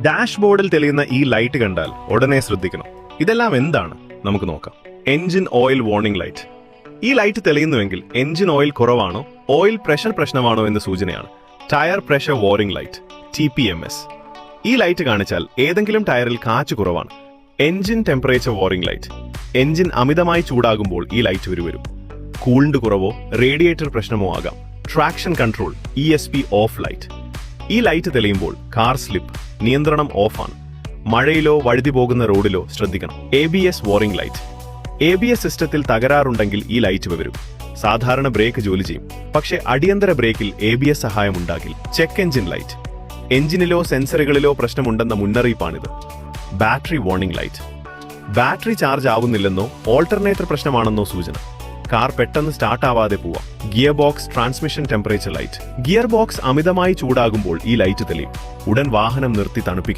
ഡാഷ്ബോർഡിൽ തെളിയുന്ന ഈ ലൈറ്റ് കണ്ടാൽ ഉടനെ ശ്രദ്ധിക്കണം. ഇതെല്ലാം എന്താണ്? നമുക്ക് നോക്കാം. Engine oil warning light. ഈ ലൈറ്റ് തെളിയുന്നുവെങ്കിൽ എഞ്ചിൻ ഓയിൽ കുറവാണോ, ഓയിൽ പ്രഷർ പ്രശ്നമാണോ എന്ന് സൂചനയാണ്. Tyre pressure warning light TPMS. ഈ ലൈറ്റ് കാണിച്ചാൽ ഏതെങ്കിലും ടയറിൽ കാറ്റ് കുറവാണ്. Engine temperature warning light. Engine അമിതമായി ചൂടാകുമ്പോൾ ഈ ലൈറ്റ് വരും. കൂൾഡ് കുറവോ റേഡിയേറ്റർ പ്രശ്നമോ ആകാം. Traction control ESP of light. ഈ ലൈറ്റ് തെളിയുമ്പോൾ കാർ സ്ലിപ്പ്, നിയന്ത്രണം ഓഫാണ്. മഴയിലോ വഴുതി പോകുന്ന റോഡിലോ ശ്രദ്ധിക്കണം. ABS warning light. ABS സിസ്റ്റത്തിൽ തകരാറുണ്ടെങ്കിൽ ഈ ലൈറ്റ് വരും. സാധാരണ ബ്രേക്ക് ജോലി ചെയ്യും, പക്ഷേ അടിയന്തര ബ്രേക്കിൽ ABS സഹായം ഉണ്ടാകില്ല. Check engine light. എഞ്ചിനിലോ സെൻസറുകളിലോ പ്രശ്നമുണ്ടെന്ന മുന്നറിയിപ്പാണിത്. Battery warning light. Battery charge ആവുന്നില്ലെന്നോ ഓൾട്ടർനേറ്റർ പ്രശ്നമാണെന്നോ സൂചന. കാർ പെട്ടെന്ന് സ്റ്റാർട്ട് ആവാതെ പോവാം. Gear box transmission temperature light. Gear box അമിതമായി ചൂടാകുമ്പോൾ ഈ ലൈറ്റ് തെളിയും. ഉടൻ വാഹനം നിർത്തി തണുപ്പിക്കും.